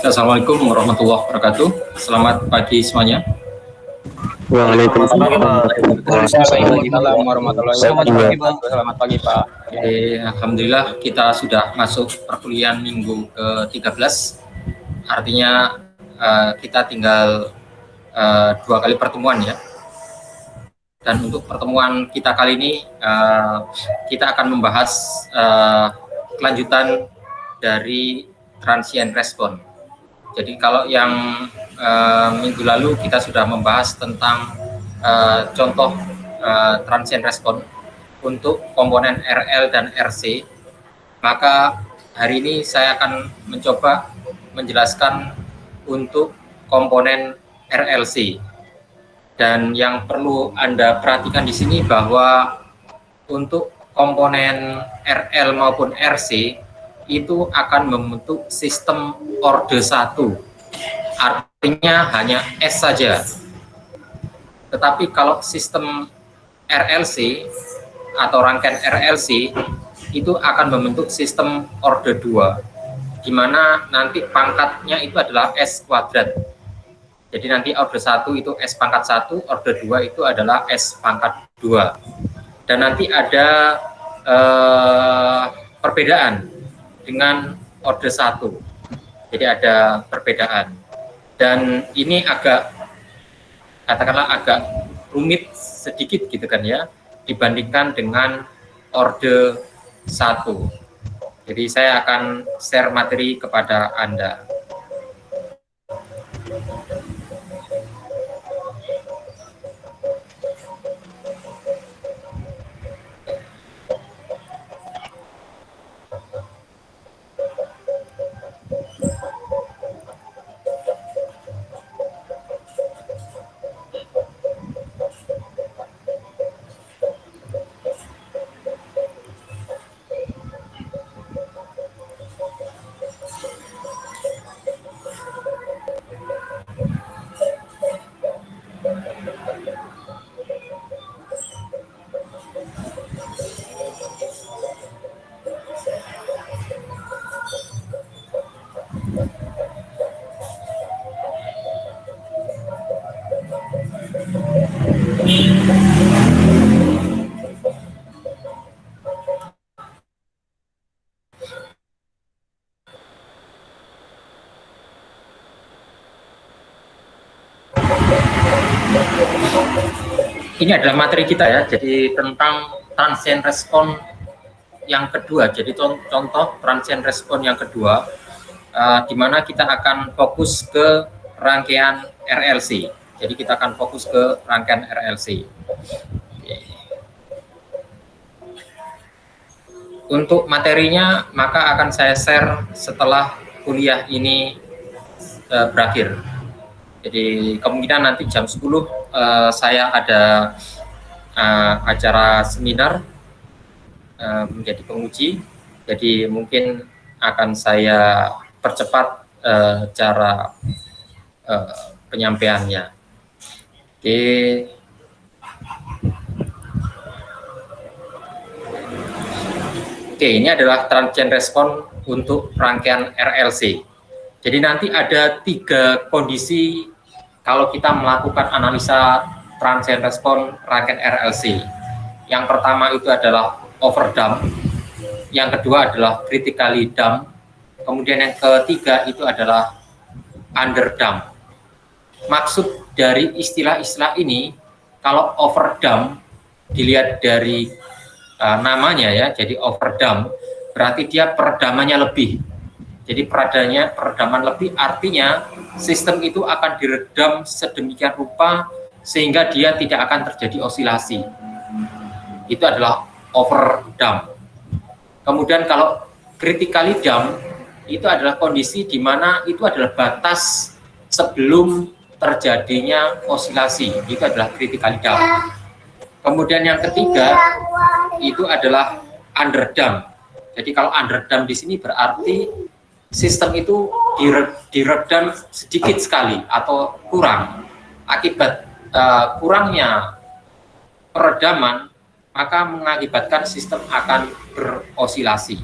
Assalamualaikum warahmatullahi wabarakatuh. Selamat pagi semuanya. Waalaikumsalam warahmatullahi wabarakatuh. Selamat pagi Pak. Alhamdulillah kita sudah masuk perkuliahan minggu ke-13. Artinya kita tinggal 2 kali pertemuan ya. Dan untuk pertemuan kita kali ini kita akan membahas kelanjutan dari transient response. Jadi kalau yang minggu lalu kita sudah membahas tentang contoh transient response untuk komponen RL dan RC, maka hari ini saya akan mencoba menjelaskan untuk komponen RLC. Dan yang perlu Anda perhatikan di sini bahwa untuk komponen RL maupun RC itu akan membentuk sistem orde 1, artinya hanya S saja. Tetapi kalau sistem RLC atau rangkaian RLC itu akan membentuk sistem orde 2, di mana nanti pangkatnya itu adalah S kuadrat. Jadi nanti orde 1 itu S pangkat 1, orde 2 itu adalah S pangkat 2. Dan nanti ada perbedaan dengan orde 1. Jadi ada perbedaan. Dan ini katakanlah agak rumit sedikit gitu kan ya, dibandingkan dengan orde 1. Jadi saya akan share materi kepada Anda. Ini adalah materi kita ya, jadi tentang transient response yang kedua. Jadi contoh transient response yang kedua, di mana kita akan fokus ke rangkaian RLC. Jadi kita akan fokus ke rangkaian RLC. Untuk materinya maka akan saya share setelah kuliah ini berakhir. Jadi kemungkinan nanti jam 10 saya ada acara seminar menjadi penguji. Jadi mungkin akan saya percepat cara penyampaiannya. Oke, ini adalah transient response untuk rangkaian RLC. Jadi nanti ada 3 kondisi kalau kita melakukan analisa transient response rangkaian RLC. Yang pertama itu adalah overdamp, yang kedua adalah critically damp, kemudian yang ketiga itu adalah underdamp. Maksud dari istilah-istilah ini, kalau overdamp dilihat dari namanya ya, jadi overdamp berarti dia peredamannya lebih. Jadi peredaman lebih artinya sistem itu akan diredam sedemikian rupa sehingga dia tidak akan terjadi osilasi. Itu adalah overdamp. Kemudian kalau critically damp itu adalah kondisi di mana itu adalah batas sebelum terjadinya osilasi. Itu adalah critically damp. Kemudian yang ketiga itu adalah underdamp. Jadi kalau underdamp di sini berarti sistem itu diredam sedikit sekali atau kurang. Akibat kurangnya peredaman, maka mengakibatkan sistem akan berosilasi.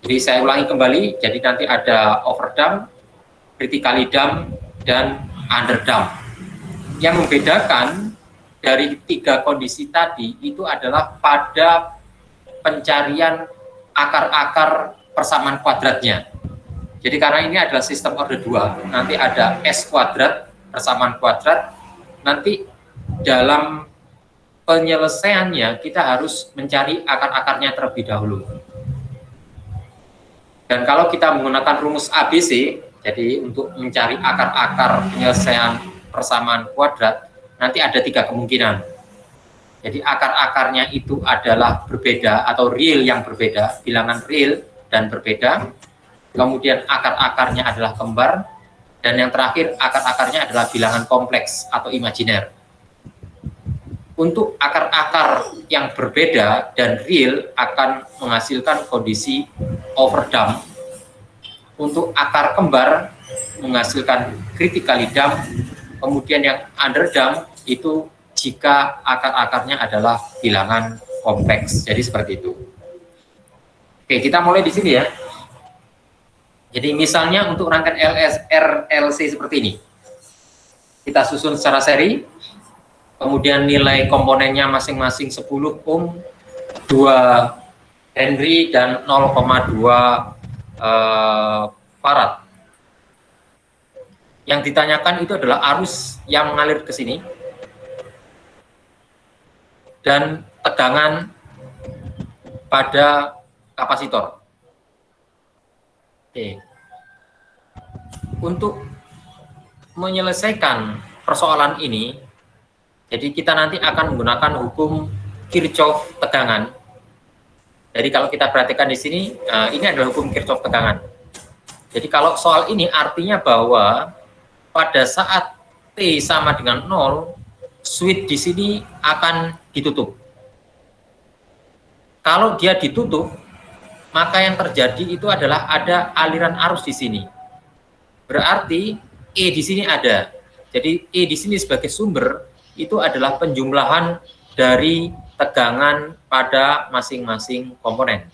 Jadi saya ulangi kembali, jadi nanti ada overdamp, critically damp, dan under damp. Yang membedakan dari 3 kondisi tadi itu adalah pada pencarian akar-akar persamaan kuadratnya. Jadi karena ini adalah sistem order 2, nanti ada S kuadrat, persamaan kuadrat, nanti dalam penyelesaiannya kita harus mencari akar-akarnya terlebih dahulu. Dan kalau kita menggunakan rumus ABC, jadi untuk mencari akar-akar penyelesaian persamaan kuadrat, nanti ada 3 kemungkinan. Jadi akar-akarnya itu adalah berbeda atau real yang berbeda, bilangan real dan berbeda. Kemudian akar-akarnya adalah kembar, dan yang terakhir akar-akarnya adalah bilangan kompleks atau imajiner. Untuk akar-akar yang berbeda dan real akan menghasilkan kondisi overdamp. Untuk akar kembar menghasilkan critically damp. Kemudian yang underdamp itu jika akar-akarnya adalah bilangan kompleks. Jadi seperti itu. Oke, kita mulai di sini ya. Jadi misalnya untuk rangkaian RLC seperti ini. Kita susun secara seri. Kemudian nilai komponennya masing-masing 10 ohm, 2 Henry, dan 0,2 farad. Yang ditanyakan itu adalah arus yang mengalir ke sini dan tegangan pada kapasitor. Oke. Untuk menyelesaikan persoalan ini, jadi kita nanti akan menggunakan hukum Kirchhoff tegangan. Jadi kalau kita perhatikan di sini, ini adalah hukum Kirchhoff tegangan. Jadi kalau soal ini artinya bahwa pada saat T sama dengan 0, switch di sini akan ditutup. Kalau dia ditutup, maka yang terjadi itu adalah ada aliran arus di sini. Berarti E di sini ada. Jadi E di sini sebagai sumber itu adalah penjumlahan dari tegangan pada masing-masing komponen.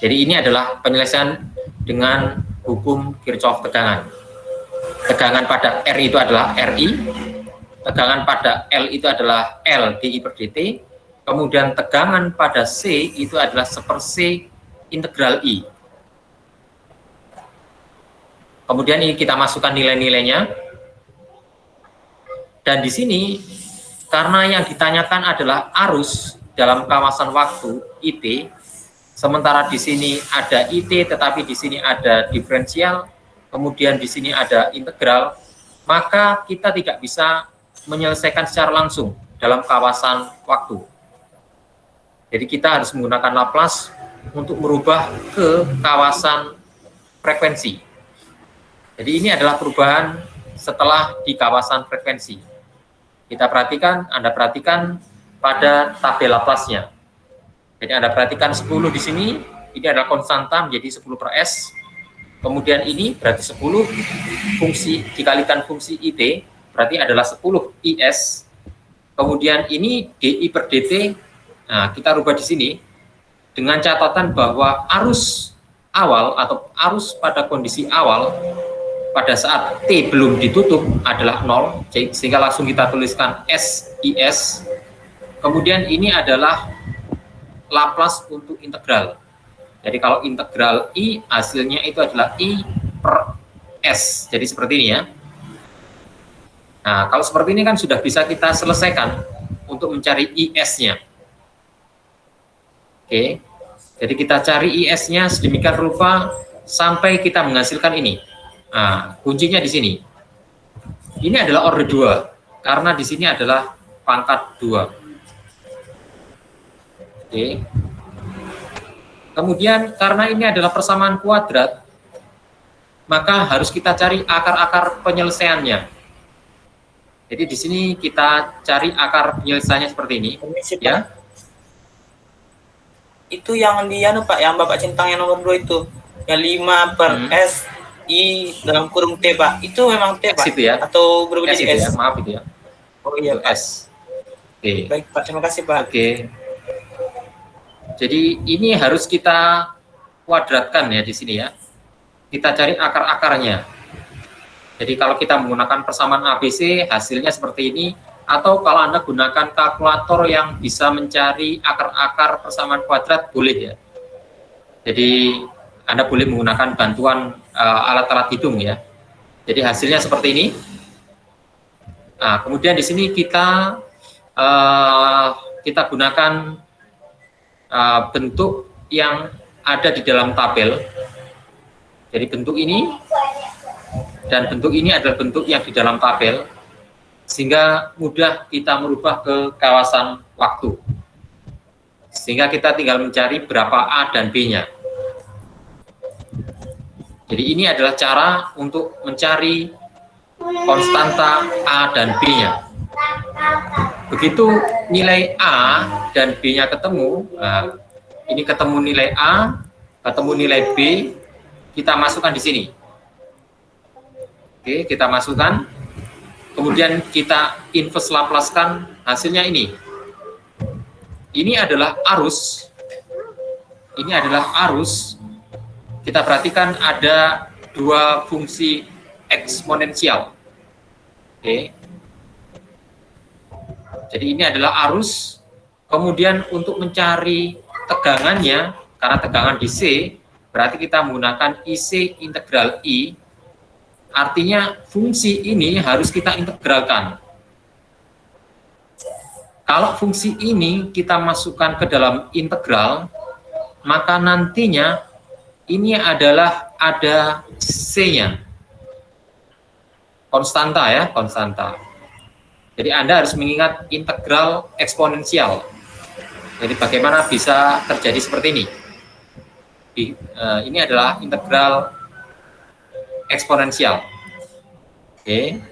Jadi ini adalah penyelesaian dengan hukum Kirchhoff tegangan. Tegangan pada R itu adalah RI, tegangan pada L itu adalah L dI per dt, kemudian tegangan pada C itu adalah 1/C integral I. Kemudian ini kita masukkan nilai-nilainya. Dan di sini, karena yang ditanyakan adalah arus dalam kawasan waktu IT, sementara di sini ada IT, tetapi di sini ada diferensial, kemudian di sini ada integral, maka kita tidak bisa menyelesaikan secara langsung dalam kawasan waktu. Jadi kita harus menggunakan Laplace untuk merubah ke kawasan frekuensi. Jadi ini adalah perubahan setelah di kawasan frekuensi. Kita perhatikan, Anda perhatikan pada tabel Laplace-nya. Jadi Anda perhatikan 10 di sini, ini adalah konstanta menjadi 10 per S. Kemudian ini berarti 10 fungsi dikalikan fungsi IT, berarti adalah 10 IS. Kemudian ini DI per DT, nah kita rubah di sini, dengan catatan bahwa arus awal atau arus pada kondisi awal pada saat T belum ditutup adalah 0, sehingga langsung kita tuliskan SIS. Kemudian ini adalah Laplace untuk integral. Jadi kalau integral I hasilnya itu adalah I per S. Jadi seperti ini ya. Nah, kalau seperti ini kan sudah bisa kita selesaikan untuk mencari IS-nya. Oke. Jadi kita cari IS-nya sedemikian rupa sampai kita menghasilkan ini. Nah, kuncinya di sini. Ini adalah order 2 karena di sini adalah pangkat 2. Oke. Kemudian karena ini adalah persamaan kuadrat, maka harus kita cari akar-akar penyelesaiannya. Jadi di sini kita cari akar penyelesaiannya seperti ini. Permisi, Pak. Ya. Itu yang dia Pak, yang Bapak centang yang nomor 2 itu, yang 5 per S I dalam kurung T, Pak. Itu memang T, Pak? Itu ya. Atau berubah jadi S? Ya. Maaf itu ya. Oh iya, Pak. S. Oke. Baik, Pak. Terima kasih, Pak. Oke. Jadi ini harus kita kuadratkan ya di sini ya. Kita cari akar-akarnya. Jadi kalau kita menggunakan persamaan ABC, hasilnya seperti ini. Atau kalau Anda gunakan kalkulator yang bisa mencari akar-akar persamaan kuadrat, boleh ya. Jadi Anda boleh menggunakan bantuan alat-alat hitung ya. Jadi hasilnya seperti ini. Nah, kemudian di sini kita gunakan bentuk yang ada di dalam tabel. Jadi bentuk ini dan bentuk ini adalah bentuk yang di dalam tabel, sehingga mudah kita merubah ke kawasan waktu. Sehingga kita tinggal mencari berapa A dan B-nya. Jadi ini adalah cara untuk mencari konstanta A dan B-nya. Begitu nilai A dan B-nya ketemu, nah, ini ketemu nilai A, ketemu nilai B, kita masukkan di sini. Oke, kita masukkan. Kemudian kita inverse Laplace-kan, hasilnya ini. Ini adalah arus. Ini adalah arus. Kita perhatikan ada dua fungsi eksponensial. Oke. Jadi ini adalah arus. Kemudian untuk mencari tegangannya, karena tegangan di C, berarti kita menggunakan IC integral I. Artinya fungsi ini harus kita integralkan. Kalau fungsi ini kita masukkan ke dalam integral, maka nantinya ini adalah ada C-nya. Konstanta ya, konstanta. Jadi Anda harus mengingat integral eksponensial. Jadi bagaimana bisa terjadi seperti ini? Ini adalah integral eksponensial. Oke.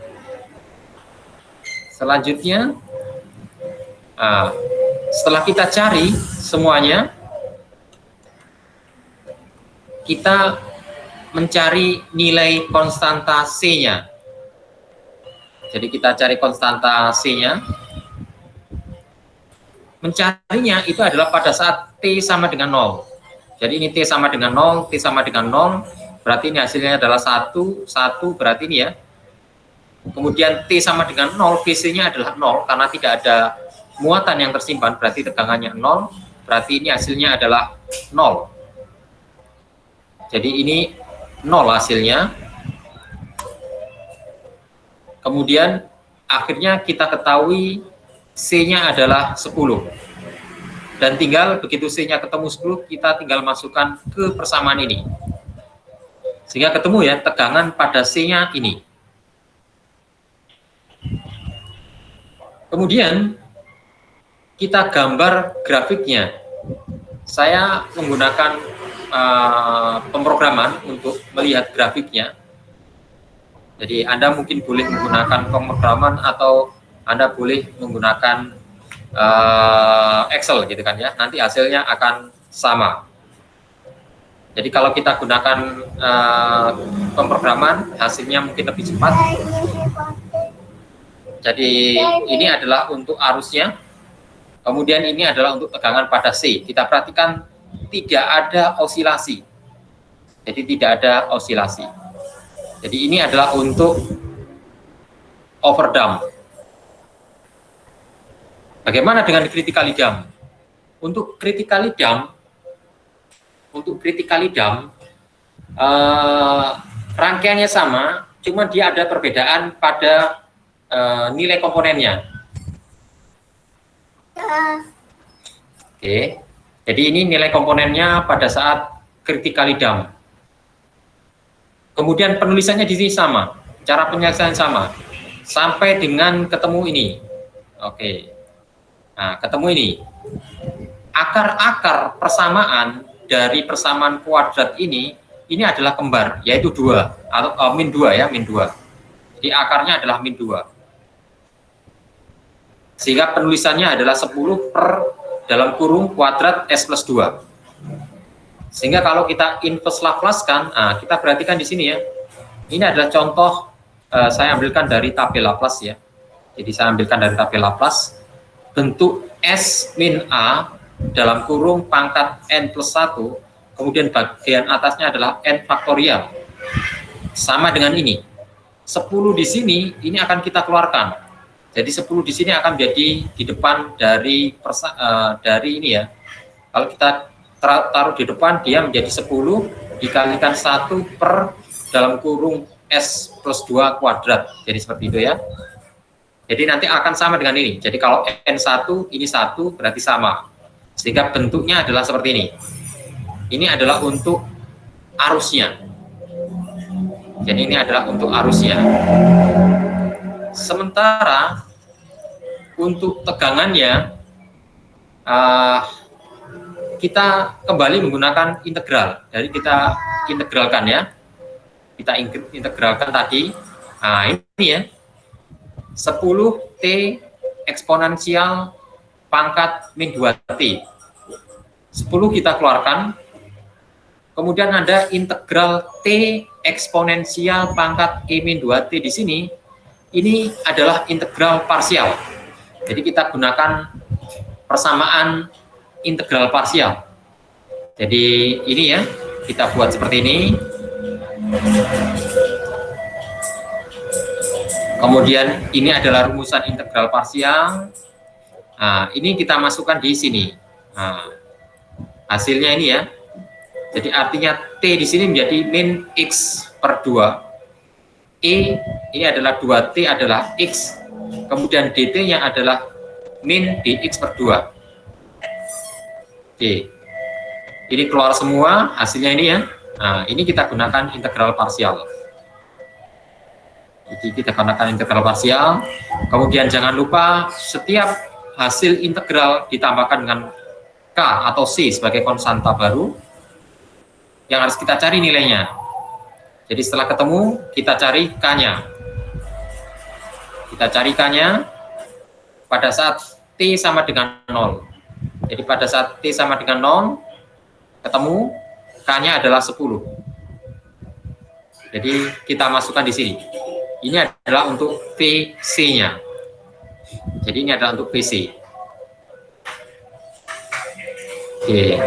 Selanjutnya, setelah kita cari semuanya, kita mencari nilai konstanta C-nya. Jadi kita cari konstanta C-nya. Mencarinya itu adalah pada saat T sama dengan 0. Jadi ini T sama dengan 0, T sama dengan 0, berarti ini hasilnya adalah 1, 1 berarti ini ya. Kemudian T sama dengan 0, VC-nya adalah 0, karena tidak ada muatan yang tersimpan, berarti tegangannya 0, berarti ini hasilnya adalah 0. Jadi ini 0 hasilnya. Kemudian akhirnya kita ketahui C-nya adalah 10. Dan tinggal begitu C-nya ketemu 10, kita tinggal masukkan ke persamaan ini. Sehingga ketemu ya, tegangan pada C-nya ini. Kemudian kita gambar grafiknya. Saya menggunakan pemrograman untuk melihat grafiknya. Jadi Anda mungkin boleh menggunakan pemrograman atau Anda boleh menggunakan Excel gitu kan ya. Nanti hasilnya akan sama. Jadi kalau kita gunakan pemrograman, hasilnya mungkin lebih cepat. Jadi ini adalah untuk arusnya. Kemudian ini adalah untuk tegangan pada C. Kita perhatikan tidak ada osilasi. Jadi tidak ada osilasi. Jadi ini adalah untuk overdamp. Bagaimana dengan critically damp? Untuk critically damp, rangkaiannya sama, cuma dia ada perbedaan pada nilai komponennya. Oke, jadi ini nilai komponennya pada saat critically damp. Kemudian penulisannya di sini sama, cara penyelesaian sama, sampai dengan ketemu ini. Oke, nah ketemu ini. Akar-akar persamaan dari persamaan kuadrat ini adalah kembar, yaitu 2 atau min 2 ya, min 2. Jadi akarnya adalah min 2. Sehingga penulisannya adalah 10 per dalam kurung kuadrat S plus 2. Sehingga kalau kita inverse Laplace-kan, kita perhatikan di sini ya. Ini adalah contoh, saya ambilkan dari tabel Laplace ya. Jadi saya ambilkan dari tabel Laplace. Bentuk S min A dalam kurung pangkat N plus 1, kemudian bagian atasnya adalah N faktorial. Sama dengan ini. 10 di sini ini akan kita keluarkan. Jadi 10 di sini akan menjadi di depan dari ini ya. Kalau kita taruh di depan, dia menjadi 10 dikalikan 1 per dalam kurung S plus 2 kuadrat. Jadi seperti itu ya. Jadi nanti akan sama dengan ini. Jadi kalau N1 ini 1 berarti sama. Sehingga bentuknya adalah seperti ini. Ini adalah untuk arusnya. Jadi ini adalah untuk arusnya. Sementara untuk tegangannya kita kembali menggunakan integral. Jadi kita integralkan ya. Kita integralkan tadi. Nah, ini ya. 10T eksponensial pangkat min 2T. 10 kita keluarkan. Kemudian ada integral T eksponensial pangkat E min 2T di sini. Ini adalah integral parsial. Jadi kita gunakan persamaan integral parsial. Jadi ini ya, kita buat seperti ini. Kemudian ini adalah rumusan integral parsial. Nah, ini kita masukkan di sini. Nah, hasilnya ini ya. Jadi artinya T di sini menjadi min X per 2. E ini adalah 2T adalah X. Kemudian DT-nya adalah min DX per 2. Oke. Ini keluar semua, hasilnya ini ya. Nah, ini kita gunakan integral parsial. Jadi kita gunakan integral parsial. Kemudian jangan lupa setiap hasil integral ditambahkan dengan K atau C sebagai konstanta baru yang harus kita cari nilainya. Jadi setelah ketemu, kita cari K-nya. Kita cari K-nya pada saat T sama dengan 0. Jadi pada saat T sama dengan 0, ketemu, K-nya adalah 10. Jadi kita masukkan di sini. Ini adalah untuk VC-nya. Jadi ini adalah untuk VC. Oke.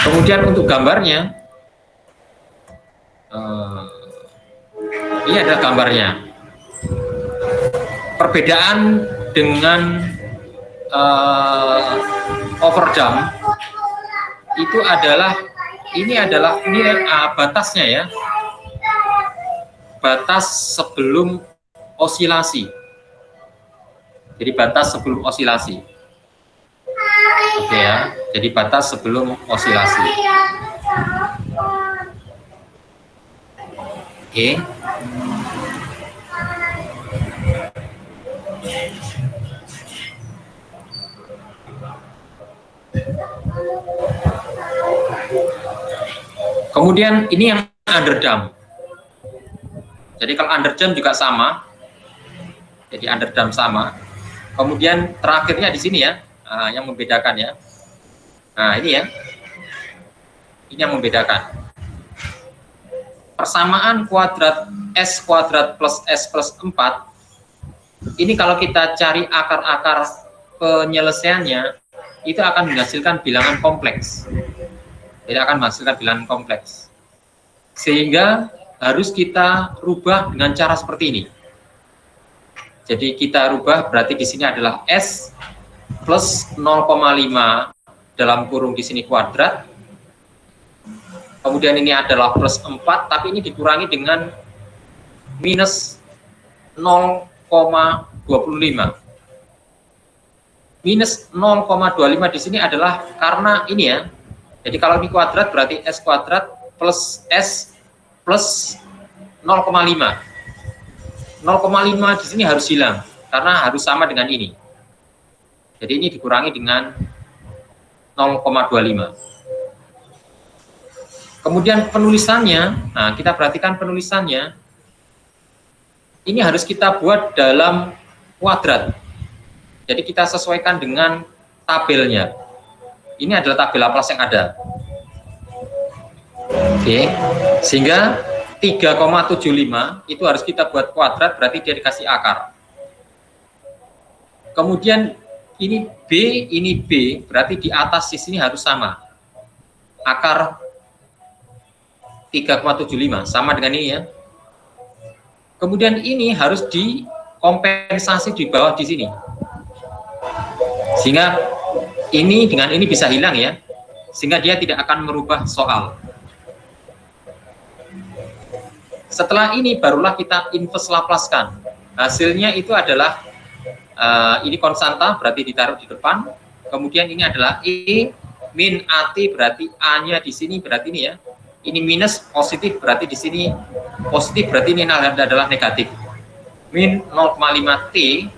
Kemudian untuk gambarnya, ini adalah gambarnya. Perbedaan dengan overdamp itu adalah nilai batasnya ya. Batas sebelum osilasi. Jadi batas sebelum osilasi. Oke ya. Jadi batas sebelum osilasi. Oke. Kemudian ini yang underdamp. Jadi kalau underdamp juga sama. Jadi underdamp sama. Kemudian terakhirnya di sini ya, yang membedakan ya. Nah ini ya, ini yang membedakan. Persamaan kuadrat S kuadrat plus S plus 4. Ini kalau kita cari akar-akar penyelesaiannya, itu akan menghasilkan bilangan kompleks. Jadi akan menghasilkan bilangan kompleks. Sehingga harus kita rubah dengan cara seperti ini. Jadi kita rubah berarti di sini adalah S plus 0,5 dalam kurung di sini kuadrat. Kemudian ini adalah plus 4, tapi ini dikurangi dengan minus 0,25. Minus 0,25 di sini adalah karena ini ya. Jadi kalau ini kuadrat berarti S kuadrat plus S plus 0,5. 0,5 di sini harus hilang karena harus sama dengan ini. Jadi ini dikurangi dengan 0,25. Kemudian penulisannya, nah kita perhatikan penulisannya. Ini harus kita buat dalam kuadrat. Jadi kita sesuaikan dengan tabelnya. Ini adalah tabel Laplace yang ada. Oke, sehingga 3,75 itu harus kita buat kuadrat, berarti dia dikasih akar. Kemudian ini B, berarti di atas di sini harus sama. Akar 3,75 sama dengan ini ya. Kemudian ini harus dikompensasi di bawah di sini. Sehingga ini dengan ini bisa hilang ya. Sehingga dia tidak akan merubah soal. Setelah ini barulah kita inverse Laplace-kan. Hasilnya itu adalah ini konstanta berarti ditaruh di depan. Kemudian ini adalah E min AT berarti A-nya di sini berarti ini ya. Ini minus positif berarti di sini positif berarti ini adalah negatif. Min 0,5 T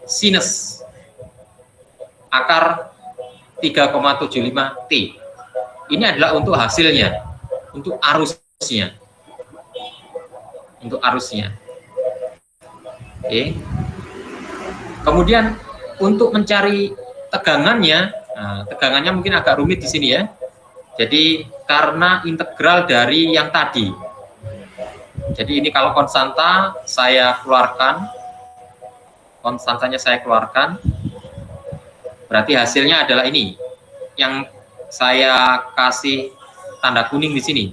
sinus akar 3,75 T. Ini adalah untuk hasilnya, untuk arusnya. Untuk arusnya. Oke. Kemudian untuk mencari tegangannya, tegangannya mungkin agak rumit di sini ya. Jadi karena integral dari yang tadi. Jadi ini kalau konstanta saya keluarkan, konstantanya saya keluarkan, berarti hasilnya adalah ini. Yang saya kasih tanda kuning di sini.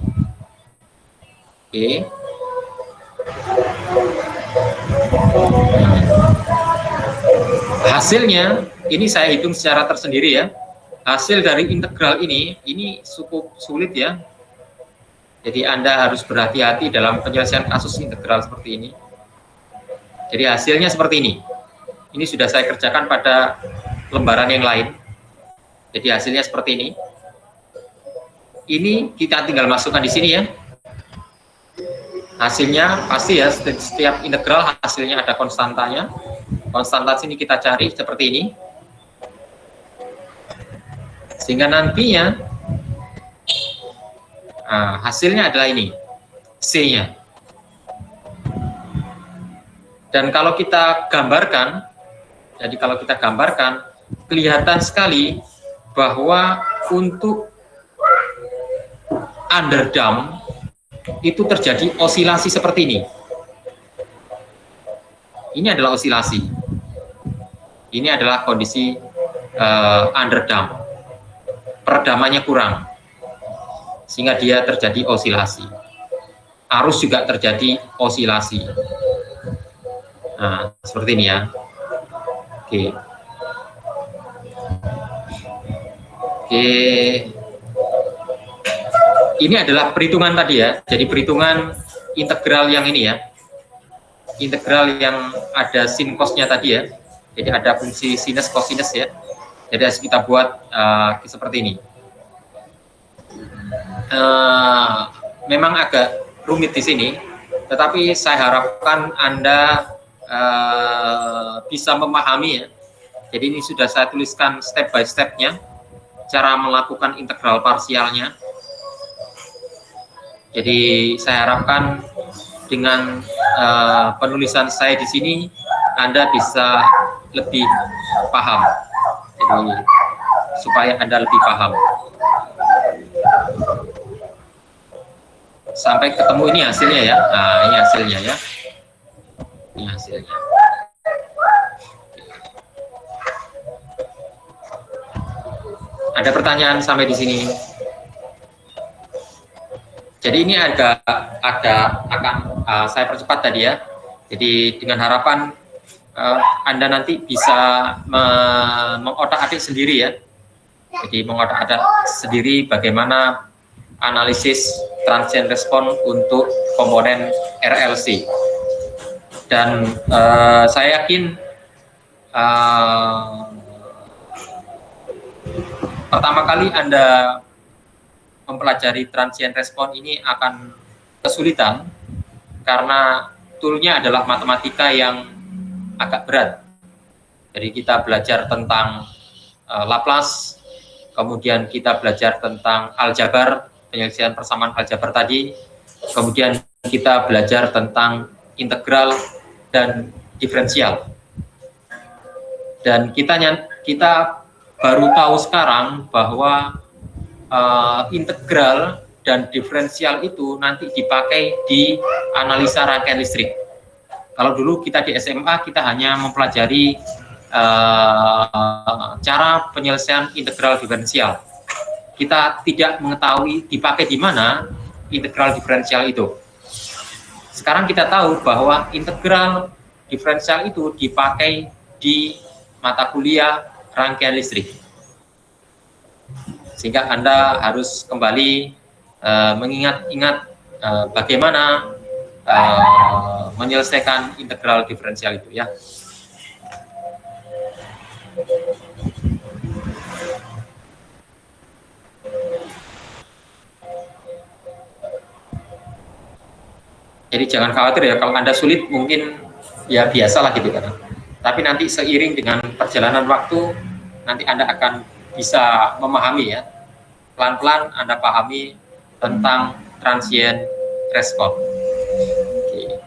Oke. Hasilnya ini saya hitung secara tersendiri ya. Hasil dari integral ini cukup sulit ya. Jadi Anda harus berhati-hati dalam penyelesaian kasus integral seperti ini. Jadi hasilnya seperti ini. Ini sudah saya kerjakan pada lembaran yang lain. Jadi hasilnya seperti ini. Ini kita tinggal masukkan di sini ya. Hasilnya pasti ya, setiap integral hasilnya ada konstantanya. Konstanta sini kita cari seperti ini. Sehingga nantinya hasilnya adalah ini, C-nya. Dan kalau kita gambarkan, jadi kalau kita gambarkan, kelihatan sekali bahwa untuk underdamped itu terjadi osilasi seperti ini. Ini adalah osilasi. Ini adalah kondisi underdamped. Peredamannya kurang. Sehingga dia terjadi osilasi. Arus juga terjadi osilasi. Nah, seperti ini ya. Oke. Oke. Ini adalah perhitungan tadi ya. Jadi perhitungan integral yang ini ya. Integral yang ada sin cos-nya tadi ya. Jadi ada fungsi sinus cosinus ya. Jadi harus kita buat seperti ini. Memang agak rumit di sini, tetapi saya harapkan Anda bisa memahami ya. Jadi ini sudah saya tuliskan step by step-nya, cara melakukan integral parsialnya. Jadi saya harapkan dengan penulisan saya di sini Anda bisa lebih paham. Jadi supaya Anda lebih paham. Sampai ketemu ini hasilnya ya. Nah, ini hasilnya ya. Ini hasilnya. Ada pertanyaan sampai di sini? Jadi ini akan saya percepat tadi ya. Jadi dengan harapan Anda nanti bisa mengotak-atik sendiri ya. Jadi mengotak-atik sendiri bagaimana analisis transient respon untuk komponen RLC. Dan saya yakin pertama kali Anda mempelajari transient respon ini akan kesulitan karena toolnya adalah matematika yang agak berat. Jadi kita belajar tentang Laplace, kemudian kita belajar tentang aljabar, penyelesaian persamaan aljabar tadi, kemudian kita belajar tentang integral dan diferensial. Dan kita baru tahu sekarang bahwa integral dan diferensial itu nanti dipakai di analisa rangkaian listrik. Kalau dulu kita di SMA kita hanya mempelajari cara penyelesaian integral diferensial. Kita tidak mengetahui dipakai di mana integral diferensial itu. Sekarang kita tahu bahwa integral diferensial itu dipakai di mata kuliah rangkaian listrik. Sehingga Anda harus kembali mengingat-ingat bagaimana menyelesaikan integral diferensial itu ya. Jadi jangan khawatir ya, kalau Anda sulit mungkin ya biasalah gitu kan. Tapi nanti seiring dengan perjalanan waktu, nanti Anda akan bisa memahami ya. Pelan-pelan Anda pahami tentang transient response. Oke.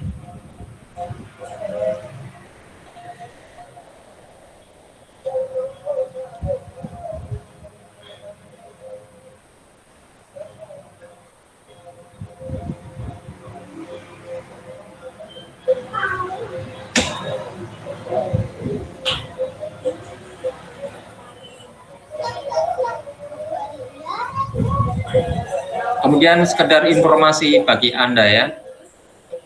Kemudian sekedar informasi bagi Anda ya.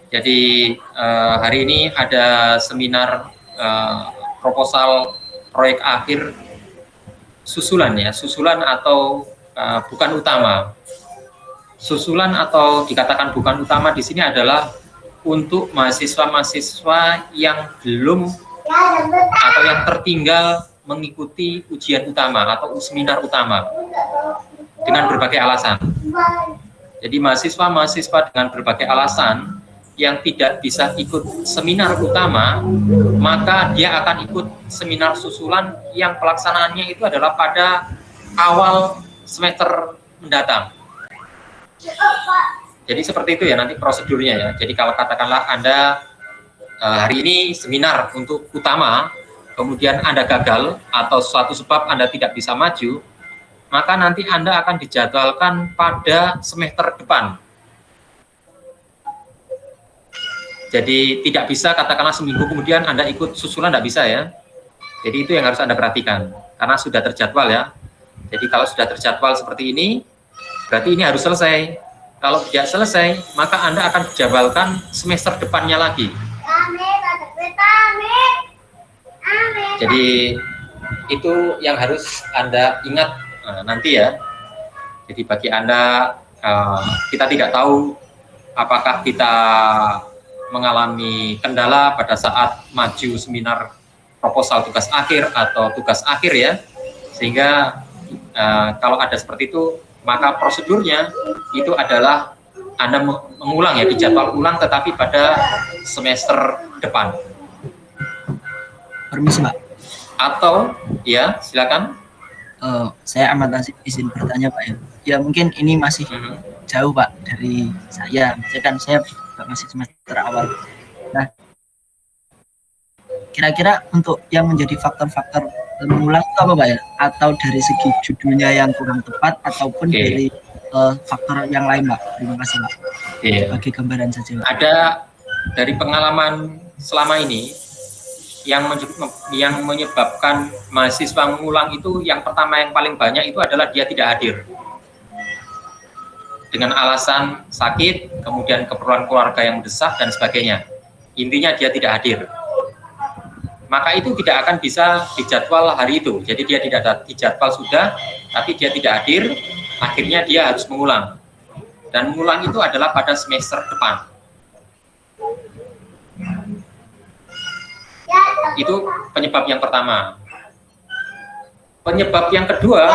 Jadi hari ini ada seminar proposal proyek akhir susulan ya, susulan atau bukan utama. Susulan atau dikatakan bukan utama di sini adalah untuk mahasiswa-mahasiswa yang belum atau yang tertinggal mengikuti ujian utama atau seminar utama dengan berbagai alasan. Jadi mahasiswa-mahasiswa dengan berbagai alasan yang tidak bisa ikut seminar utama, maka dia akan ikut seminar susulan yang pelaksanaannya itu adalah pada awal semester mendatang. Jadi seperti itu ya nanti prosedurnya ya. Jadi kalau katakanlah Anda hari ini seminar untuk utama, kemudian Anda gagal atau suatu sebab Anda tidak bisa maju, maka nanti Anda akan dijadwalkan pada semester depan. Jadi tidak bisa katakanlah seminggu kemudian Anda ikut susulan, tidak bisa ya. Jadi itu yang harus Anda perhatikan, karena sudah terjadwal ya. Jadi kalau sudah terjadwal seperti ini, berarti ini harus selesai. Kalau tidak selesai, maka Anda akan dijadwalkan semester depannya lagi. Jadi itu yang harus Anda ingat nanti ya. Jadi bagi Anda, kita tidak tahu apakah kita mengalami kendala pada saat maju seminar proposal tugas akhir atau tugas akhir ya. Sehingga kalau ada seperti itu, maka prosedurnya itu adalah Anda mengulang ya, dijadwal ulang tetapi pada semester depan. Permisi Pak. Atau ya silakan. Saya Ahmad Nasib izin bertanya Pak ya. Ya mungkin ini masih jauh Pak dari saya. Saya masih semester awal. Nah, kira-kira untuk yang menjadi faktor-faktor mengulang itu apa Pak ya? Atau dari segi judulnya yang kurang tepat ataupun dari faktor yang lain Pak? Terima kasih Pak. Bagi gambaran saja Pak. Ada dari pengalaman selama ini yang menyebabkan mahasiswa mengulang itu, yang pertama yang paling banyak itu adalah dia tidak hadir dengan alasan sakit, kemudian keperluan keluarga yang mendesak dan sebagainya. Intinya dia tidak hadir. Maka itu tidak akan bisa dijadwal hari itu. Jadi dia tidak dijadwal sudah, tapi dia tidak hadir, akhirnya dia harus mengulang. Dan mengulang itu adalah pada semester depan. Itu penyebab yang pertama. Penyebab yang kedua,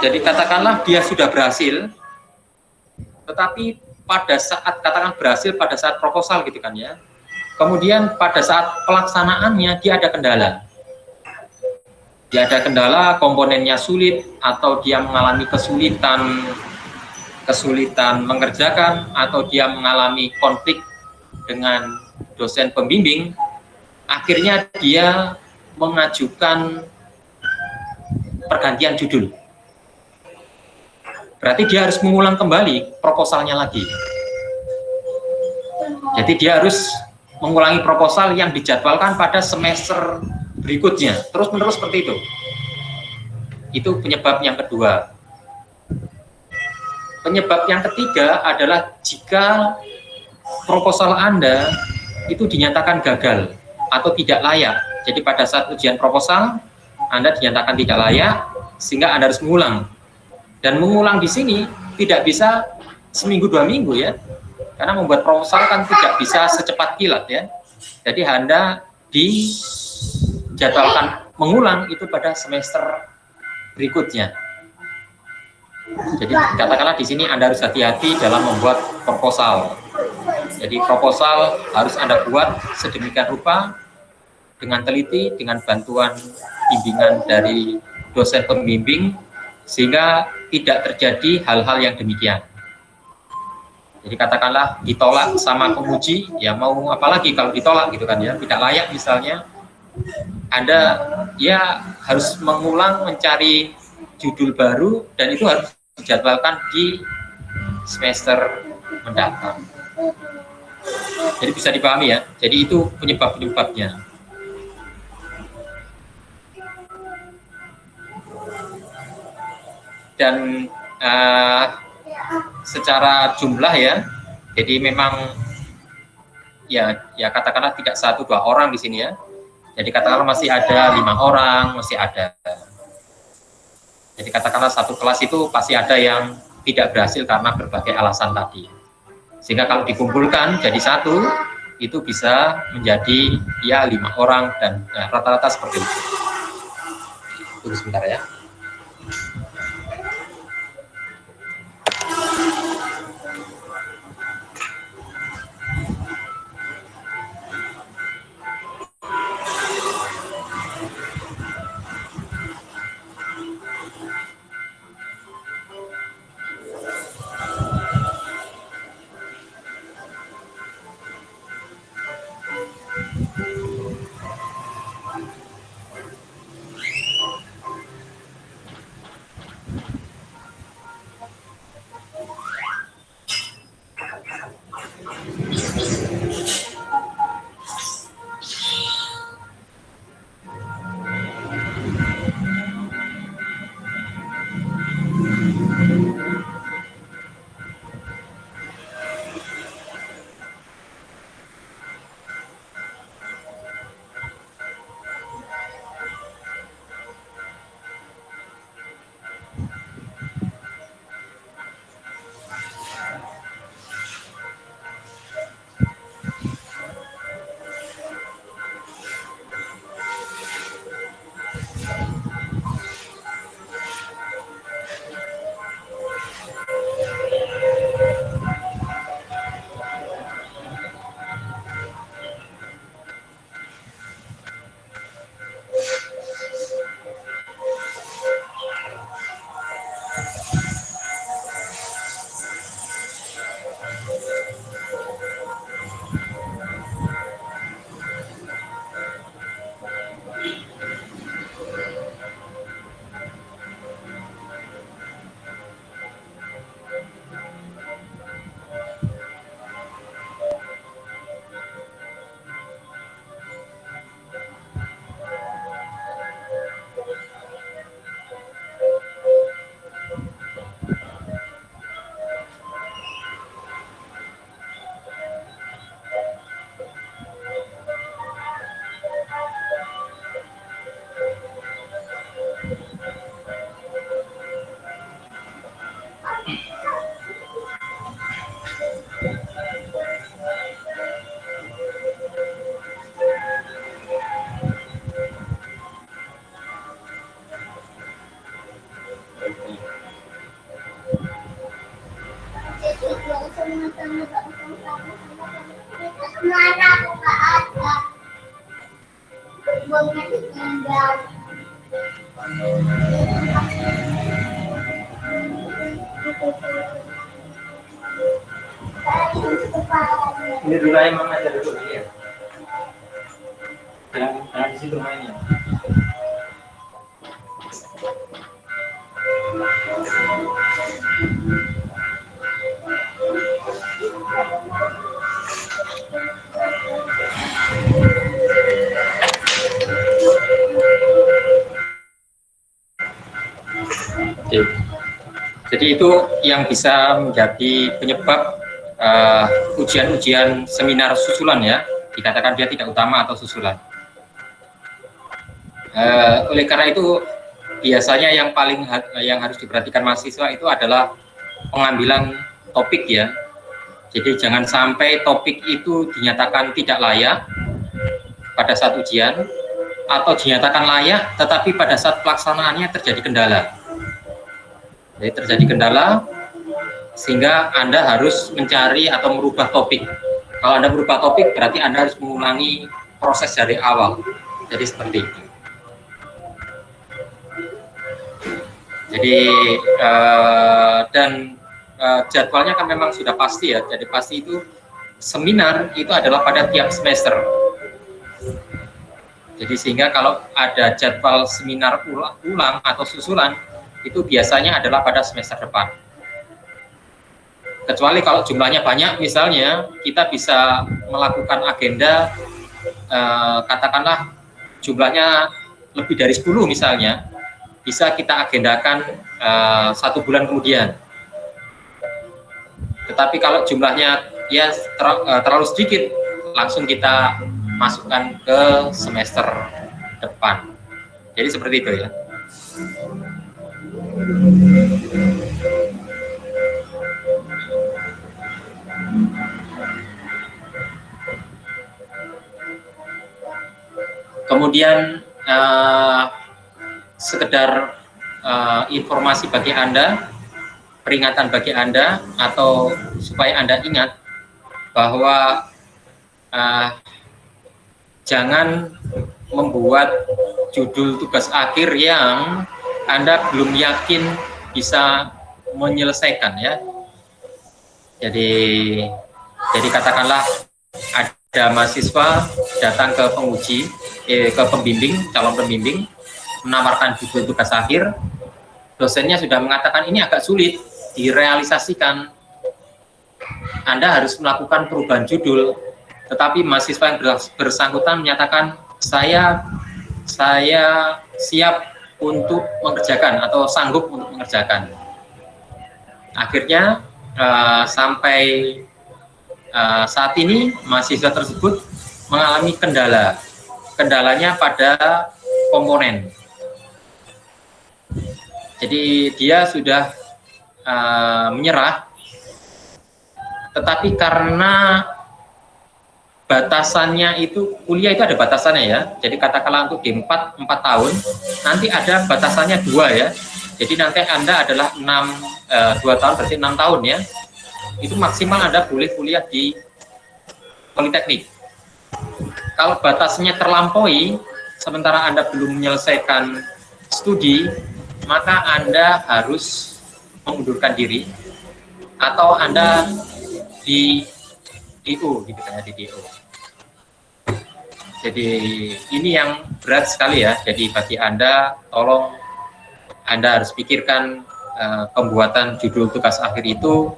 jadi katakanlah dia sudah berhasil, tetapi pada saat katakan berhasil pada saat proposal gitu kan ya, kemudian pada saat pelaksanaannya dia ada kendala. Dia ada kendala, komponennya sulit, atau dia mengalami kesulitan mengerjakan, atau dia mengalami konflik dengan dosen pembimbing. Akhirnya dia mengajukan pergantian judul. Berarti dia harus mengulang kembali proposalnya lagi. Jadi dia harus mengulangi proposal yang dijadwalkan pada semester berikutnya. Terus-menerus seperti itu. Itu penyebab yang kedua. Penyebab yang ketiga adalah jika proposal Anda itu dinyatakan gagal atau tidak layak. Jadi pada saat ujian proposal Anda dinyatakan tidak layak, sehingga Anda harus mengulang. Dan mengulang di sini tidak bisa seminggu 2 minggu ya, karena membuat proposal kan tidak bisa secepat kilat ya. Jadi Anda dijadwalkan mengulang itu pada semester berikutnya. Jadi katakanlah di sini Anda harus hati-hati dalam membuat proposal. Jadi proposal harus Anda buat sedemikian rupa dengan teliti, dengan bantuan bimbingan dari dosen pembimbing, sehingga tidak terjadi hal-hal yang demikian. Jadi katakanlah ditolak sama penguji, ya mau apalagi kalau ditolak gitu kan ya, tidak layak misalnya, Anda ya harus mengulang mencari judul baru, dan itu harus dijadwalkan di semester mendatang. Jadi bisa dipahami ya, jadi itu penyebab-penyebabnya. Dan secara jumlah ya, jadi memang ya katakanlah tidak 1-2 orang di sini ya. Jadi katakanlah masih ada 5 orang, masih ada. Jadi katakanlah satu kelas itu pasti ada yang tidak berhasil karena berbagai alasan tadi. Sehingga kalau dikumpulkan jadi 1, itu bisa menjadi ya 5 orang, dan rata-rata seperti itu. Tunggu sebentar ya. Ini dulu aja Mama aja dulu ya. Jangan di situ mainnya. Jadi itu yang bisa menjadi penyebab ujian-ujian seminar susulan ya, dikatakan dia tidak utama atau susulan. Oleh karena itu biasanya yang harus diperhatikan mahasiswa itu adalah pengambilan topik ya. Jadi jangan sampai topik itu dinyatakan tidak layak pada saat ujian, atau dinyatakan layak tetapi pada saat pelaksanaannya terjadi kendala. Jadi terjadi kendala sehingga Anda harus mencari atau merubah topik. Kalau Anda merubah topik berarti Anda harus mengulangi proses dari awal. Jadi seperti itu. Jadi jadwalnya kan memang sudah pasti ya. Jadi pasti itu seminar itu adalah pada tiap semester. Jadi sehingga kalau ada jadwal seminar ulang atau susulan itu biasanya adalah pada semester depan. Kecuali kalau jumlahnya banyak, misalnya kita bisa melakukan agenda katakanlah jumlahnya lebih dari 10 misalnya, bisa kita agendakan 1 bulan kemudian. Tetapi kalau jumlahnya ya terlalu sedikit, langsung kita masukkan ke semester depan. Jadi seperti itu ya. Kemudian sekedar informasi bagi Anda, peringatan bagi Anda, atau supaya Anda ingat bahwa jangan membuat judul tugas akhir yang Anda belum yakin bisa menyelesaikan ya. Jadi katakanlah ada mahasiswa datang ke penguji, ke pembimbing, calon pembimbing, menawarkan judul tugas akhir, dosennya sudah mengatakan ini agak sulit direalisasikan, Anda harus melakukan perubahan judul, tetapi mahasiswa yang bersangkutan menyatakan saya siap untuk mengerjakan atau sanggup untuk mengerjakan. Akhirnya sampai saat ini mahasiswa tersebut mengalami kendala. Kendalanya pada komponen. Jadi dia sudah menyerah, tetapi karena batasannya itu, kuliah itu ada batasannya ya. Jadi katakanlah untuk D4 4 tahun, nanti ada batasannya 2 ya. Jadi nanti Anda adalah 2 tahun berarti 6 tahun ya. Itu maksimal Anda boleh kuliah di Politeknik. Kalau batasnya terlampaui, sementara Anda belum menyelesaikan studi, maka Anda harus mengundurkan diri atau Anda di DO gitu kan, di DO. Jadi ini yang berat sekali ya. Jadi bagi Anda, tolong Anda harus pikirkan pembuatan judul tugas akhir itu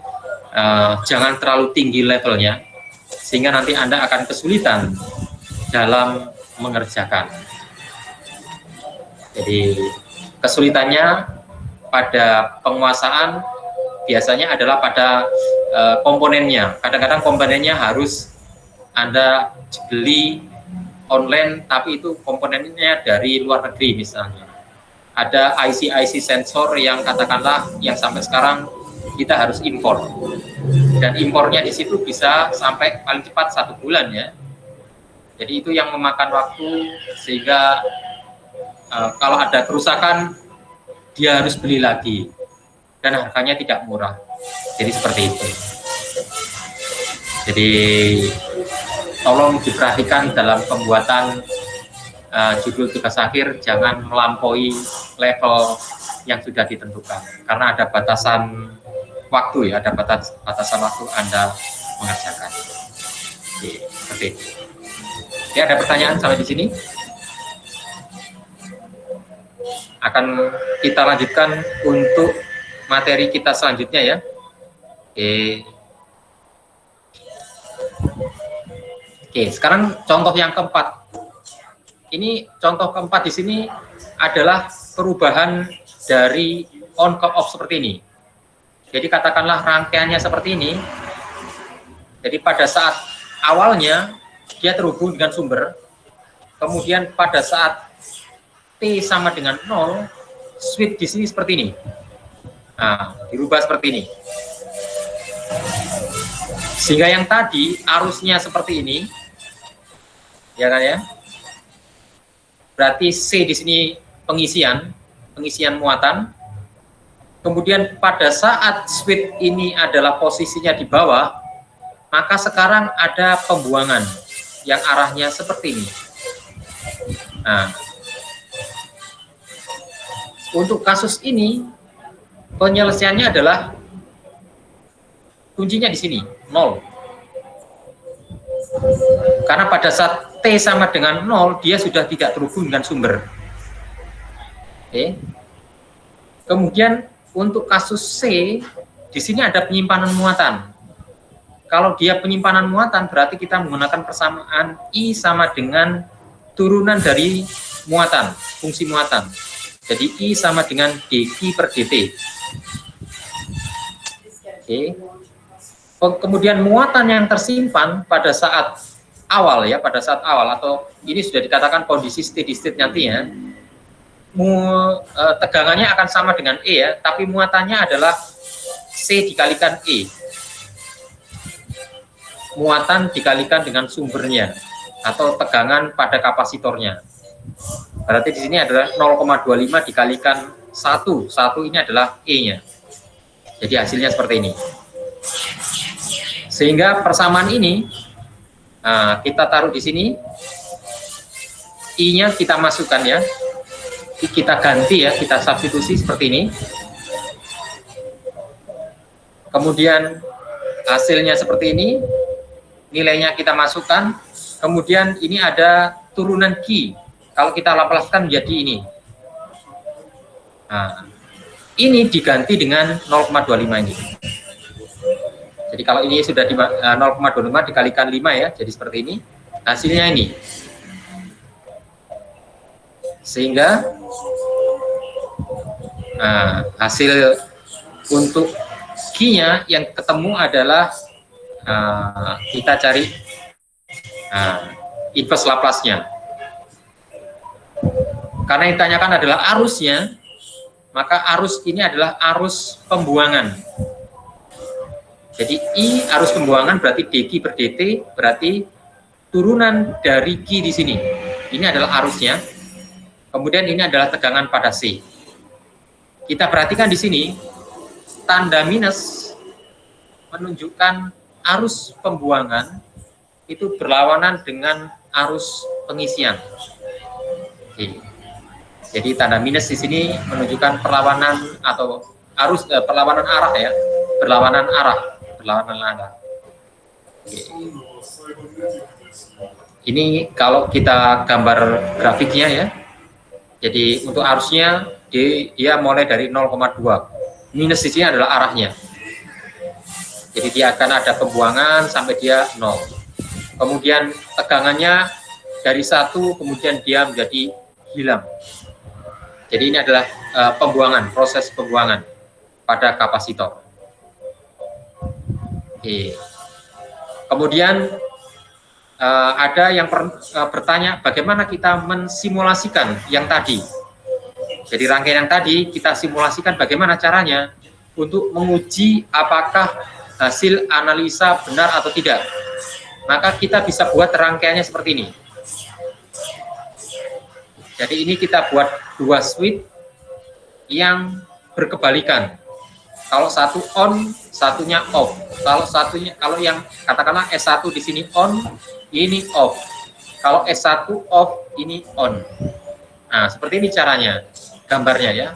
jangan terlalu tinggi levelnya, sehingga nanti Anda akan kesulitan dalam mengerjakan. Jadi kesulitannya pada penguasaan biasanya adalah pada komponennya. Kadang-kadang komponennya harus Anda beli online, tapi itu komponennya dari luar negeri misalnya. Ada IC sensor yang katakanlah yang sampai sekarang kita harus impor. Dan impornya di situ bisa sampai paling cepat 1 bulan ya. Jadi itu yang memakan waktu, sehingga kalau ada kerusakan dia harus beli lagi dan harganya tidak murah. Jadi seperti itu. Jadi tolong diperhatikan dalam pembuatan judul tugas akhir, jangan melampaui level yang sudah ditentukan, karena ada batasan waktu ya, ada batasan waktu Anda mengerjakan. Oke, seperti itu. Ya, ada pertanyaan sampai di sini? Akan kita lanjutkan untuk materi kita selanjutnya ya. Oke, sekarang contoh yang keempat. Ini contoh keempat di sini adalah perubahan dari on ke off seperti ini. Jadi katakanlah rangkaiannya seperti ini. Jadi pada saat awalnya dia terhubung dengan sumber, kemudian pada saat T sama dengan 0, switch di sini seperti ini. Nah, dirubah seperti ini. Sehingga yang tadi arusnya seperti ini, ya kan ya? Berarti C di sini pengisian muatan. Kemudian pada saat switch ini adalah posisinya di bawah, maka sekarang ada pembuangan yang arahnya seperti ini. Nah, untuk kasus ini penyelesaiannya adalah kuncinya di sini 0. Karena pada saat T sama dengan 0 dia sudah tidak terhubung dengan sumber. Oke. Kemudian untuk kasus C di sini ada penyimpanan muatan. Kalau dia penyimpanan muatan berarti kita menggunakan persamaan I sama dengan turunan dari muatan, fungsi muatan. Jadi I sama dengan dQ per dt. Oke. Kemudian muatan yang tersimpan pada saat awal ya, pada saat awal atau ini sudah dikatakan kondisi steady state nantinya, tegangannya akan sama dengan E ya, tapi muatannya adalah C dikalikan E. Muatan dikalikan dengan sumbernya atau tegangan pada kapasitornya. Berarti di sini adalah 0,25 dikalikan 1. 1 ini adalah E-nya. Jadi hasilnya seperti ini. Sehingga persamaan ini kita taruh di sini. I-nya kita masukkan ya. Kita ganti ya, kita substitusi seperti ini. Kemudian hasilnya seperti ini. Nilainya kita masukkan. Kemudian ini ada turunan Q. Kalau kita laplaskan menjadi ini. Nah, ini diganti dengan 0,25 ini. Jadi kalau ini sudah 0,25 dikalikan 5 ya, jadi seperti ini. Hasilnya ini. Sehingga hasil untuk Q-nya yang ketemu adalah kita cari inverse Laplace-nya. Karena yang ditanyakan adalah arusnya, maka arus ini adalah arus pembuangan. Jadi I arus pembuangan berarti dQ per dt, berarti turunan dari Q di sini. Ini adalah arusnya. Kemudian ini adalah tegangan pada C. Kita perhatikan di sini, tanda minus menunjukkan arus pembuangan itu berlawanan dengan arus pengisian. Oke. Jadi tanda minus di sini menunjukkan perlawanan atau arus perlawanan arah ya, berlawanan arah. Oke. Ini kalau kita gambar grafiknya ya. Jadi untuk arusnya dia mulai dari 0,2. Minus di sini adalah arahnya. Jadi dia akan ada pembuangan sampai dia 0. Kemudian tegangannya dari 1 kemudian dia menjadi hilang. Jadi ini adalah pembuangan, proses pembuangan pada kapasitor. Oke. Kemudian ada yang bertanya bagaimana kita mensimulasikan yang tadi. Jadi rangkaian yang tadi kita simulasikan bagaimana caranya untuk menguji apakah hasil analisa benar atau tidak. Maka kita bisa buat rangkaiannya seperti ini. Jadi ini kita buat dua switch yang berkebalikan. Kalau satu on, satunya off. Kalau yang katakanlah S1 di sini on, ini off. Kalau S1 off, ini on. Nah, seperti ini caranya, gambarnya ya.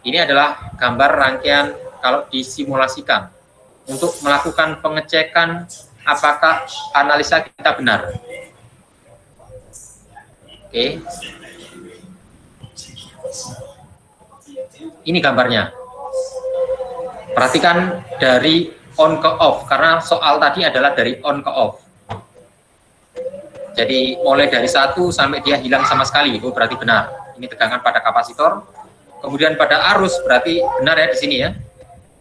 Ini adalah gambar rangkaian kalau disimulasikan untuk melakukan pengecekan apakah analisa kita benar. Oke. Ini gambarnya. Perhatikan dari on ke off, karena soal tadi adalah dari on ke off. Jadi mulai dari 1 sampai dia hilang sama sekali, itu berarti benar. Ini tegangan pada kapasitor. Kemudian pada arus berarti benar ya di sini ya.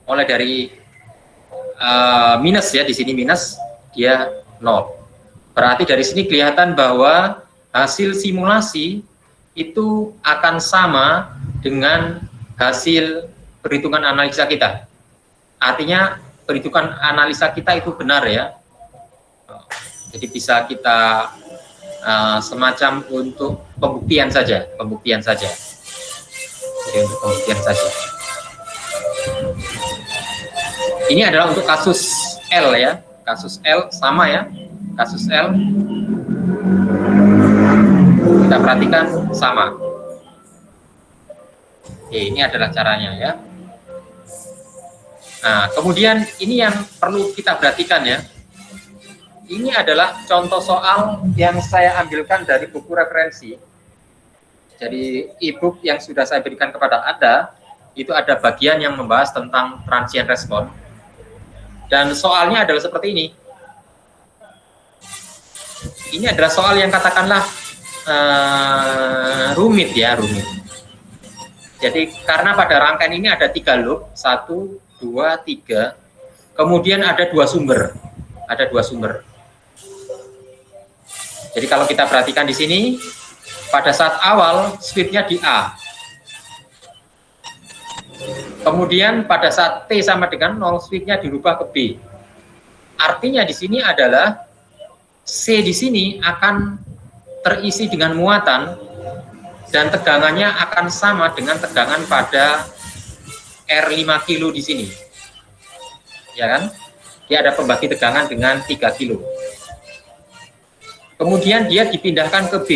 Mulai dari minus ya, di sini minus, dia 0. Berarti dari sini kelihatan bahwa hasil simulasi itu akan sama dengan hasil perhitungan analisa kita. Artinya perhitungan analisa kita itu benar ya. Jadi bisa kita semacam untuk pembuktian saja. Jadi untuk pembuktian saja. Ini adalah untuk kasus L ya. Kasus L sama ya. Kasus L kita perhatikan sama. Oke, ini adalah caranya ya. Nah, kemudian ini yang perlu kita perhatikan ya. Ini adalah contoh soal yang saya ambilkan dari buku referensi. Jadi e-book yang sudah saya berikan kepada Anda, itu ada bagian yang membahas tentang transient respon. Dan soalnya adalah seperti ini. Ini adalah soal yang katakanlah rumit ya, rumit. Jadi karena pada rangkaian ini ada 3 loop, 1, 2, 3, kemudian ada 2 sumber. Ada 2 sumber. Jadi kalau kita perhatikan di sini, pada saat awal switch-nya di A. Kemudian pada saat T sama dengan 0, switch-nya dirubah ke B. Artinya di sini adalah C di sini akan terisi dengan muatan dan tegangannya akan sama dengan tegangan pada R5 kilo di sini. Ya kan? Dia ada pembagi tegangan dengan 3 kilo. Kemudian dia dipindahkan ke B.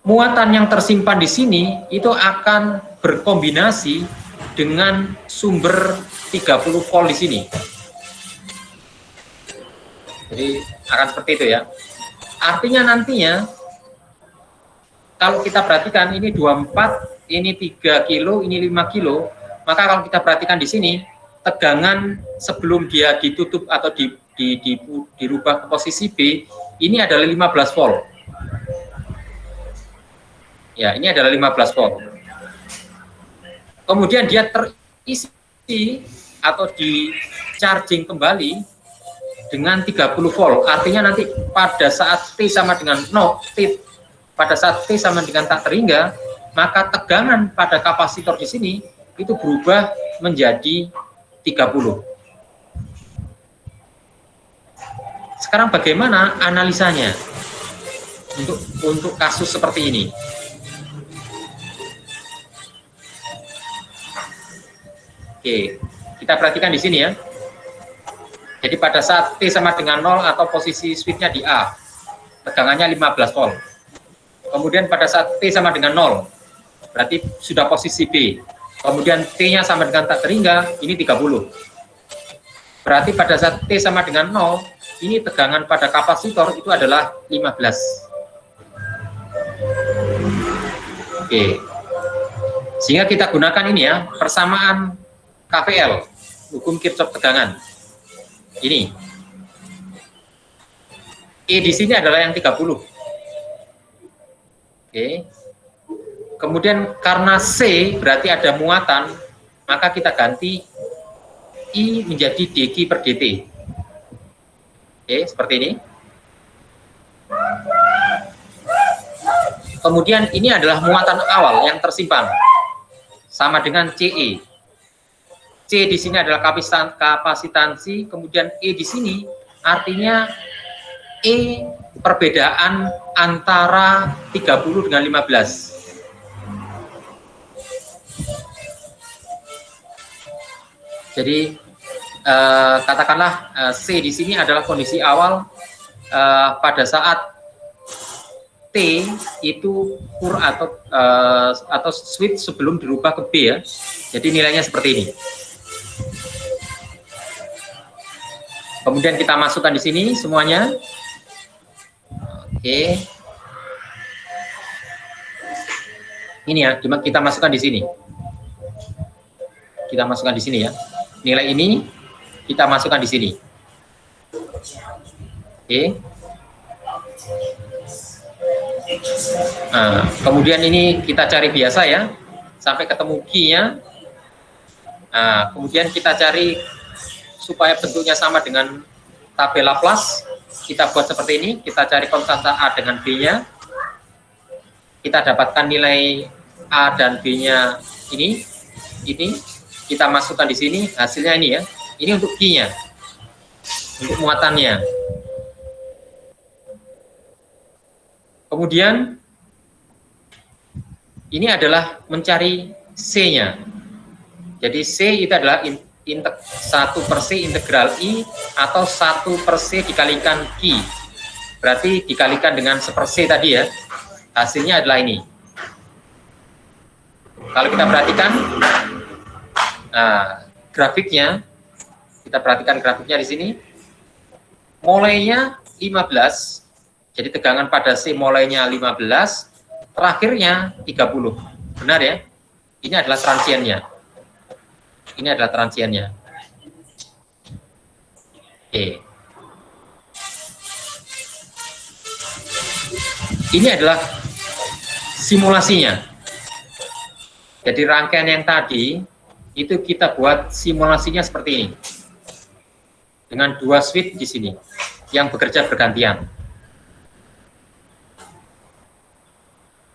Muatan yang tersimpan di sini itu akan berkombinasi dengan sumber 30 volt di sini. Jadi akan seperti itu ya. Artinya nantinya kalau kita perhatikan ini 24, ini 3 kilo, ini 5 kilo, maka kalau kita perhatikan di sini tegangan sebelum dia ditutup atau dirubah ke posisi B, ini adalah 15 volt. Ya, ini adalah 15 volt. Kemudian dia terisi atau di charging kembali dengan 30 volt. Artinya nanti pada saat T sama dengan 0, pada saat T sama dengan tak terhingga, maka tegangan pada kapasitor di sini itu berubah menjadi 30. Sekarang bagaimana analisanya untuk kasus seperti ini? Oke, kita perhatikan di sini ya. Jadi pada saat T sama dengan 0 atau posisi switch-nya di A, tegangannya 15 volt. Kemudian pada saat T sama dengan 0, berarti sudah posisi B. Kemudian T-nya sama dengan tak terhingga, ini 30. Berarti pada saat T sama dengan 0, ini tegangan pada kapasitor itu adalah 15. Oke. Sehingga kita gunakan ini ya, persamaan KVL, hukum Kirchhoff tegangan. Ini E di sini adalah yang 30. Oke. Kemudian karena C berarti ada muatan, maka kita ganti I menjadi dq per dt. Oke, seperti ini. Kemudian ini adalah muatan awal yang tersimpan sama dengan CE. C di sini adalah kapasitansi, kemudian E di sini artinya E perbedaan antara 30 dengan 15. Jadi katakanlah C di sini adalah kondisi awal pada saat T itu atau switch sebelum dirubah ke B ya. Jadi nilainya seperti ini. Kemudian kita masukkan di sini semuanya. Oke. Ini ya, kita masukkan di sini. Kita masukkan di sini ya. Nilai ini kita masukkan di sini. Oke. Nah, kemudian ini kita cari biasa ya, sampai ketemu Q-nya. Nah, kemudian kita cari supaya bentuknya sama dengan tabel Laplace. Kita buat seperti ini, kita cari konstanta A dengan B-nya. Kita dapatkan nilai A dan B-nya ini. Kita masukkan di sini, hasilnya ini ya. Ini untuk Q-nya, untuk muatannya. Kemudian ini adalah mencari C-nya. Jadi C itu adalah 1/C integral I atau 1/C dikalikan Q. Berarti dikalikan dengan 1/C tadi ya. Hasilnya adalah ini. Kalau kita perhatikan, nah, grafiknya, kita perhatikan grafiknya di sini. Mulainya 15, jadi tegangan pada C mulainya 15, terakhirnya 30. Benar ya? Ini adalah transiennya. Ini adalah transiennya. Oke. Ini adalah simulasinya. Jadi rangkaian yang tadi itu kita buat simulasinya seperti ini. Dengan 2 switch di sini yang bekerja bergantian.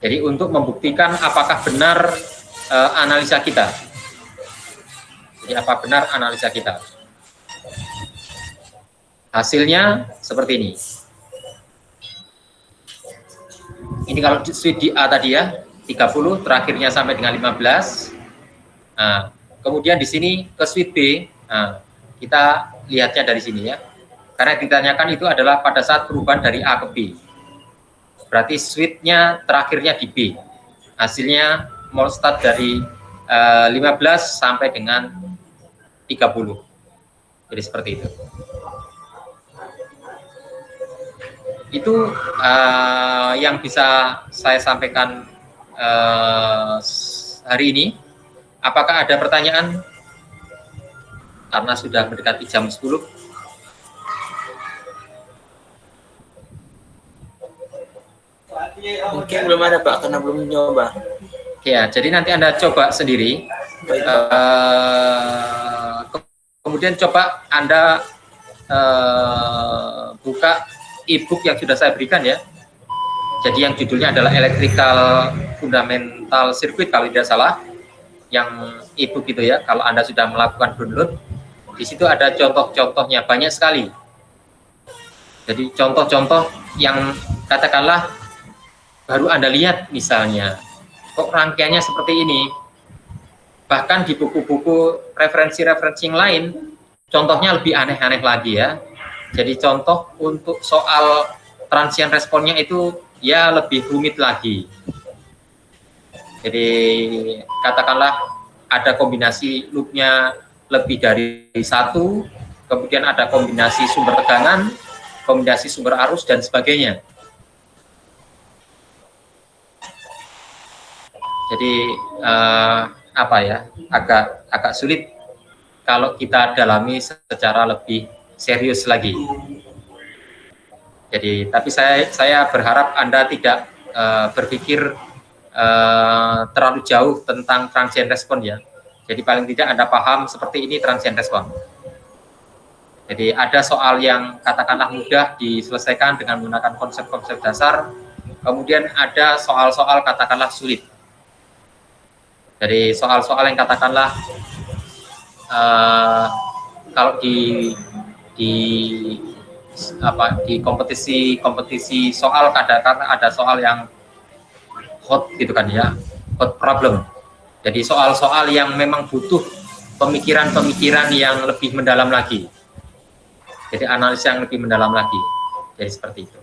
Jadi untuk membuktikan apakah benar analisa kita. Jadi apa benar analisa kita. Hasilnya seperti ini. Ini kalau switch di A tadi ya, 30, terakhirnya sampai dengan 15. Nah, kemudian di sini ke switch B, nah, kita lihatnya dari sini ya. Karena ditanyakan itu adalah pada saat perubahan dari A ke B. Berarti switch-nya terakhirnya di B. Hasilnya mau start dari 15 sampai dengan 30. Jadi seperti itu. Itu yang bisa saya sampaikan hari ini. Apakah ada pertanyaan? Karena sudah mendekati jam 10. Mungkin belum ada Pak, karena belum nyoba. Ya, jadi nanti Anda coba sendiri. Kemudian coba Anda buka e-book yang sudah saya berikan ya. Jadi yang judulnya adalah Electrical Fundamental Circuit kalau tidak salah. Yang e-book itu ya, kalau Anda sudah melakukan download, di situ ada contoh-contohnya banyak sekali. Jadi contoh-contoh yang katakanlah baru Anda lihat misalnya, kok rangkaiannya seperti ini. Bahkan di buku-buku referensi-referensi yang lain, contohnya lebih aneh-aneh lagi ya. Jadi contoh untuk soal transient responnya itu ya lebih rumit lagi. Jadi katakanlah ada kombinasi loopnya lebih dari 1, kemudian ada kombinasi sumber tegangan, kombinasi sumber arus, dan sebagainya. Jadi apa ya, agak sulit kalau kita dalami secara lebih serius lagi. Jadi tapi saya berharap Anda tidak berpikir terlalu jauh tentang transient response ya. Jadi paling tidak Anda paham seperti ini transient response. Jadi ada soal yang katakanlah mudah diselesaikan dengan menggunakan konsep-konsep dasar, kemudian ada soal-soal katakanlah sulit. Jadi soal-soal yang katakanlah kalau di kompetisi soal kadang-kadang ada soal yang hot gitu kan ya, hot problem. Jadi soal-soal yang memang butuh pemikiran-pemikiran yang lebih mendalam lagi. Jadi analisa yang lebih mendalam lagi. Jadi seperti itu.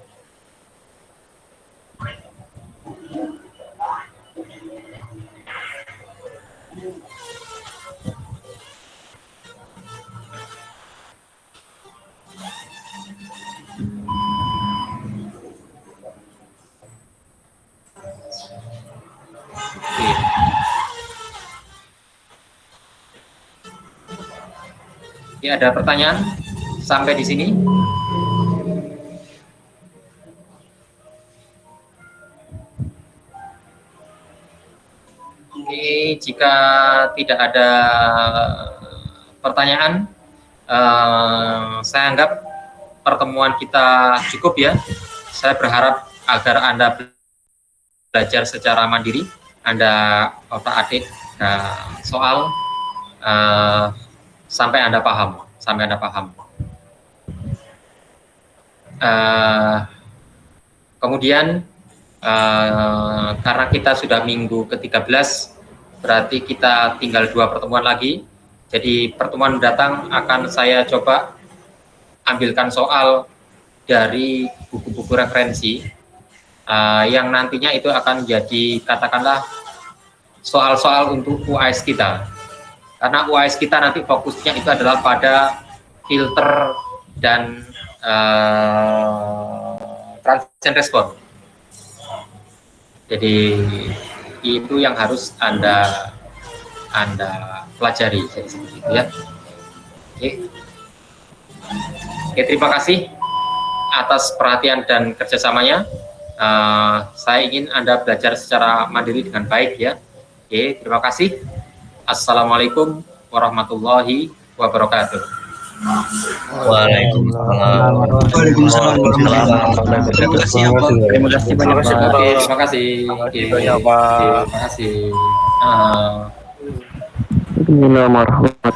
Oke, ada pertanyaan sampai di sini? Oke. Oke, jika tidak ada pertanyaan, saya anggap pertemuan kita cukup ya. Saya berharap agar Anda belajar secara mandiri, Anda otak-atik soal sampai Anda paham, kemudian karena kita sudah minggu ke-13, berarti kita tinggal 2 pertemuan lagi. Jadi pertemuan mendatang akan saya coba ambilkan soal dari buku-buku referensi yang nantinya itu akan jadi katakanlah soal-soal untuk UAS kita. Karena UAS kita nanti fokusnya itu adalah pada filter dan transient response. Jadi itu yang harus Anda pelajari, jadi seperti itu ya. Oke, terima kasih atas perhatian dan kerjasamanya. Saya ingin Anda belajar secara mandiri dengan baik ya. Oke, terima kasih. Assalamualaikum warahmatullahi wabarakatuh. Waalaikumsalam. Terima kasih banyak Pak. Terima kasih. Terima kasih. Bismillahirrahmanirrahim.